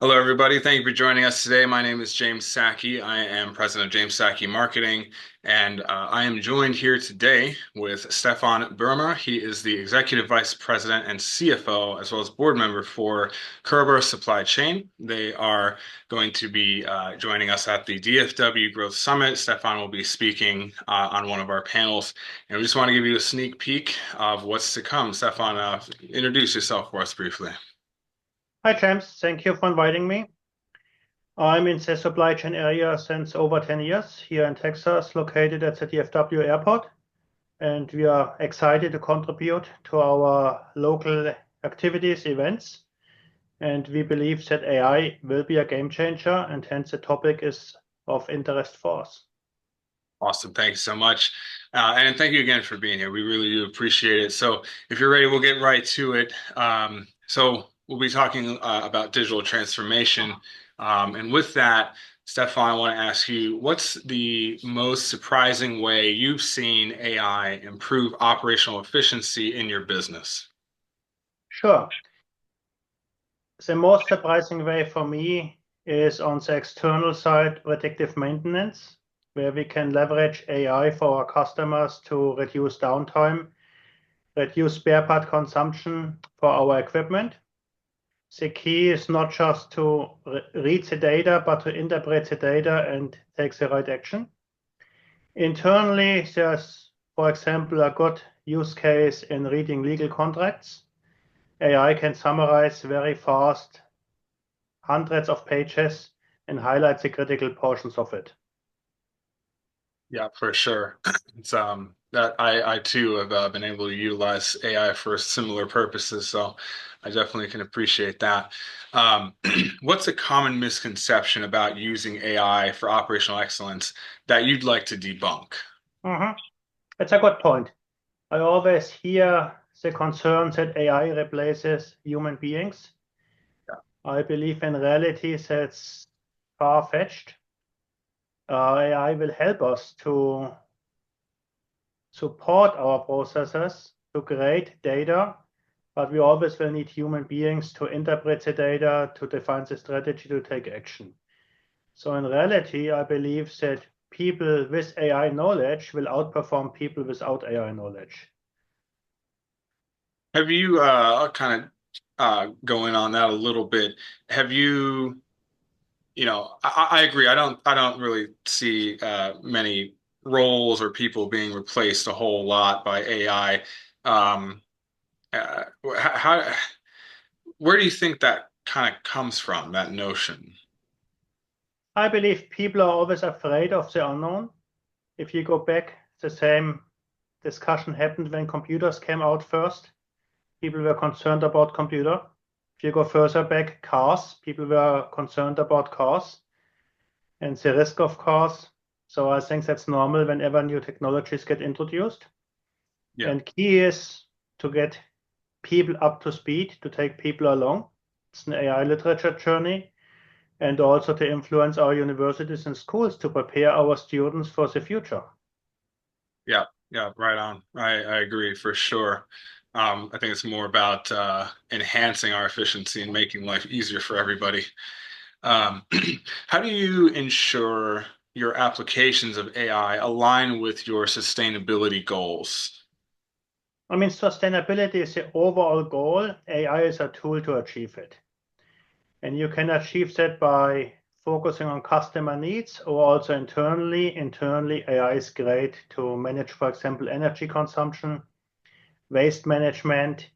Hello, everybody. Thank you for joining us today. My name is James Sackey. I am president of James Sackey Marketing, and I am joined here today with Stefan Boehmer. He is the executive vice president and CFO, as well as board member for Körber Supply Chain. They are going to be joining us at the DFW Growth Summit. Stefan will be speaking on one of our panels, and we just want to give you a sneak peek of what's to come. Stefan, introduce yourself for us briefly. Hi, James. Thank you for inviting me. I'm in the supply chain area since over 10 years here in Texas, located at the DFW airport, and we are excited to contribute to our local activities, events, and we believe that AI will be a game changer, and hence the topic is of interest for us. Awesome. Thank you so much. And thank you again for being here. We really do appreciate it. So if you're ready, we'll get right to it. So we'll be talking about digital transformation. And with that, Stefan, I want to ask you, what's the most surprising way you've seen AI improve operational efficiency in your business? Sure. The most surprising way for me is on the external side, predictive maintenance, where we can leverage AI for our customers to reduce downtime, reduce spare part consumption for our equipment. The key is not just to read the data, but to interpret the data and take the right action. Internally, there's, for example, a good use case in reading legal contracts. AI can summarize very fast hundreds of pages and highlight the critical portions of it. Yeah, for sure. It's that I too have been able to utilize AI for similar purposes, so I definitely can appreciate that. Um, what's a common misconception about using AI for operational excellence that you'd like to debunk? Mhm. It's a good point. I always hear the concern that AI replaces human beings. I believe in reality that's far-fetched. AI will help us to support our processes to create data, but we always will need human beings to interpret the data, to define the strategy, to take action. So in reality, I believe that people with AI knowledge will outperform people without AI knowledge. Have you kind of going on that a little bit? Have you, I agree. I don't really see many roles or people being replaced a whole lot by AI. Um, Uh, how, where do you think that kind of comes from, that notion? I believe people are always afraid of the unknown. If you go back, the same discussion happened when computers came out first. People were concerned about computer. If you go further back, cars, people were concerned about cars and the risk of cars. So I think that's normal whenever new technologies get introduced. Yeah, And key is to get people up to speed, to take people along. It's an AI literature journey, and also to influence our universities and schools to prepare our students for the future. yeah, yeah, right on. I agree for sure. I think it's more about enhancing our efficiency and making life easier for everybody. Um, how do you ensure your applications of AI align with your sustainability goals? I mean, sustainability is the overall goal. AI is a tool to achieve it. And you can achieve that by focusing on customer needs or also internally. Internally, AI is great to manage, for example, energy consumption, waste management.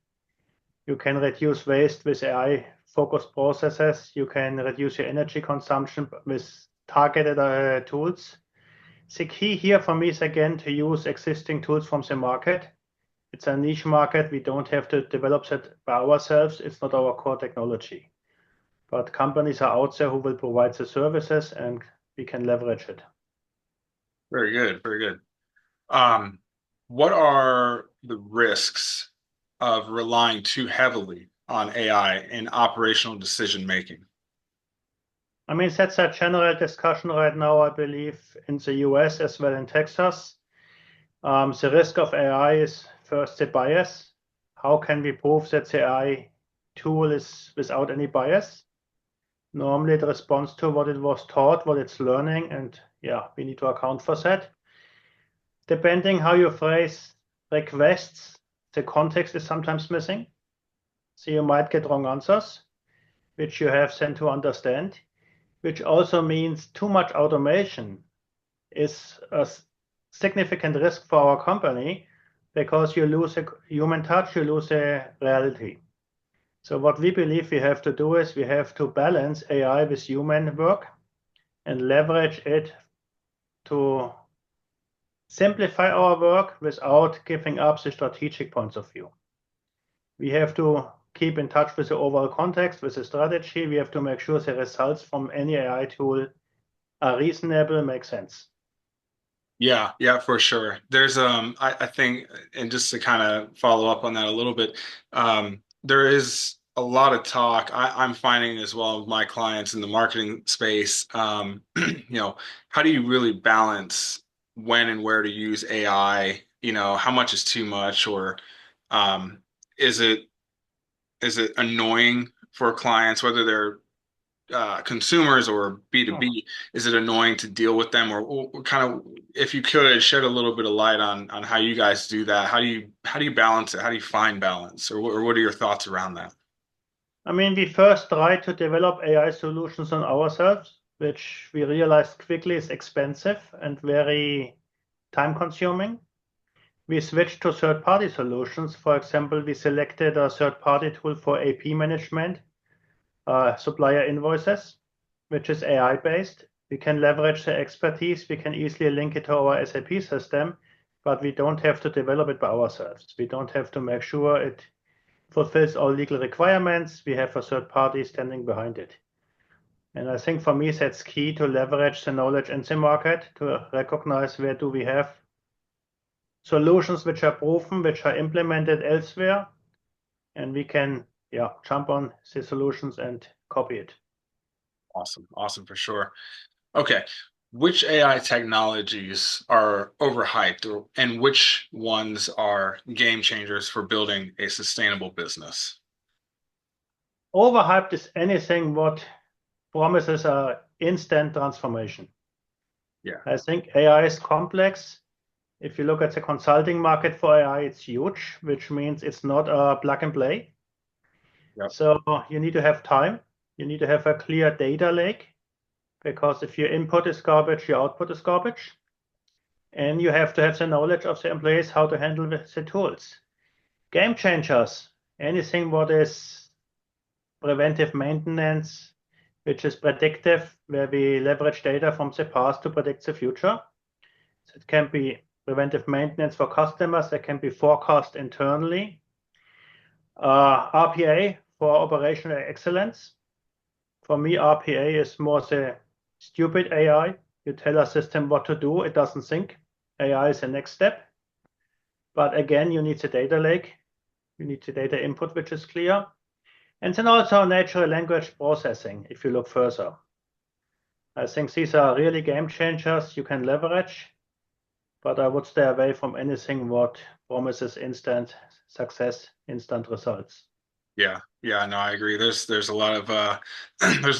You can reduce waste with AI-focused processes. You can reduce your energy consumption with targeted tools. The key here for me is again to use existing tools from the market. It's a niche market. We don't have to develop that by ourselves. It's not our core technology. But companies are out there who will provide the services and we can leverage it. Very good, very good. Um, what are the risks of relying too heavily on AI in operational decision making? I mean, that's a general discussion right now, I believe, in the US as well in Texas. The risk of AI is first the bias. How can we prove that the AI tool is without any bias? Normally it responds to what it was taught, what it's learning, and yeah, we need to account for that. Depending how you phrase requests, the context is sometimes missing. So you might get wrong answers, which you have then to understand, which also means too much automation is a significant risk for our company because you lose a human touch, you lose a reality. So what we believe we have to do is we have to balance AI with human work and leverage it to simplify our work without giving up the strategic points of view. We have to keep in touch with the overall context, with the strategy. We have to make sure the results from any AI tool are reasonable, make sense. Yeah, yeah, for sure. There's I think, and just to kind of follow up on that a little bit, there is a lot of talk I'm finding as well with my clients in the marketing space. How do you really balance when and where to use AI? How much is too much, or um, is it annoying for clients, whether they're consumers or B2B? Is it annoying to deal with them, or kind of, if you could shed a little bit of light on how you guys do that? How do you balance it? How do you find balance, or what are your thoughts around that? I mean, we first tried to develop AI solutions on ourselves, which we realized quickly is expensive and very time consuming. We switched to third-party solutions. For example, we selected a third-party tool for AP management, supplier invoices, which is AI-based. We can leverage the expertise. We can easily link it to our SAP system, but we don't have to develop it by ourselves. We don't have to make sure it fulfills all legal requirements. We have a third party standing behind it. And I think for me, that's key to leverage the knowledge in the market, to recognize where do we have solutions which are proven, which are implemented elsewhere, and we can jump on the solutions and copy it. Awesome, awesome for sure. Okay, which AI technologies are overhyped, and which ones are game changers for building a sustainable business? Overhyped is anything what promises a instant transformation. Yeah. I think AI is complex. If you look at the consulting market for AI, it's huge, which means it's not a plug and play. Yep. So you need to have time. You need to have a clear data lake, because if your input is garbage, your output is garbage. And you have to have the knowledge of the employees how to handle the tools. Game changers, anything what is preventive maintenance, which is predictive, where we leverage data from the past to predict the future. So it can be preventive maintenance for customers, it can be forecast internally. RPA for operational excellence. For me, RPA is more the stupid AI. You tell a system what to do, it doesn't think. AI is the next step. But again, you need the data lake. You need the data input, which is clear. And then also natural language processing, if you look further. I think these are really game changers you can leverage, but I would stay away from anything what promises instant success, instant results. Yeah, yeah, no, I agree. There's a lot of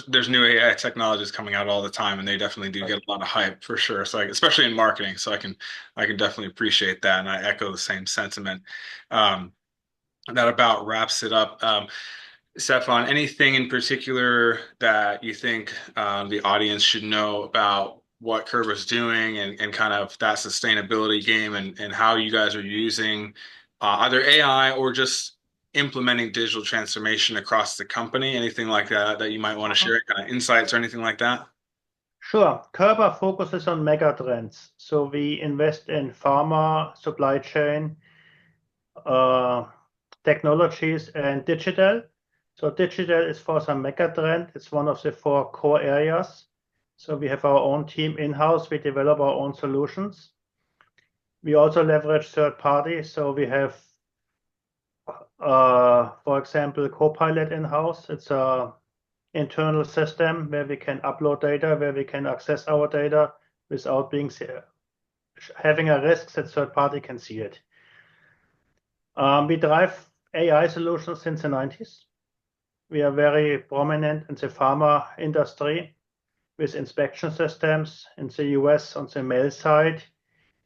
there's new AI technologies coming out all the time, and they definitely do get a lot of hype for sure. So especially in marketing, so I can definitely appreciate that, and I echo the same sentiment. Um, that about wraps it up. Stefan, anything in particular that you think the audience should know about what Körber's doing, and kind of that sustainability game, and how you guys are using either AI or just implementing digital transformation across the company? Anything like that that you might want to share, kind of insights or anything like that? Sure. Körber focuses on mega trends. So we invest in pharma, supply chain, technologies, and digital. So digital is for some mega trend. It's one of the four core areas. So we have our own team in-house. We develop our own solutions. We also leverage third parties. So we have, for example, Copilot in-house. It's a internal system where we can upload data, where we can access our data without having a risk that third party can see it. We drive AI solutions since the 90s. We are very prominent in the pharma industry with inspection systems. In the US, on the mail side,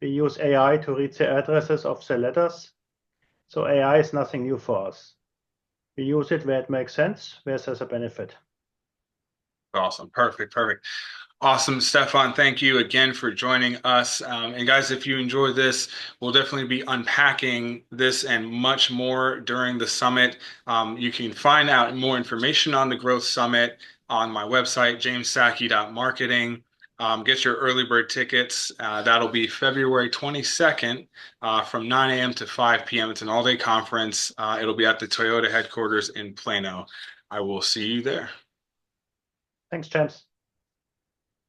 we use AI to read the addresses of the letters. So AI is nothing new for us. We use it where it makes sense, where there's a benefit. Awesome. Perfect. Awesome, Stefan. Thank you again for joining us. And guys, if you enjoy this, we'll definitely be unpacking this and much more during the summit. You can find out more information on the Growth Summit on my website, jamessackey.marketing. Get your early bird tickets. That'll be February 22nd from 9 a.m. to 5 p.m. It's an all-day conference. It'll be at the Toyota headquarters in Plano. I will see you there. Thanks, James.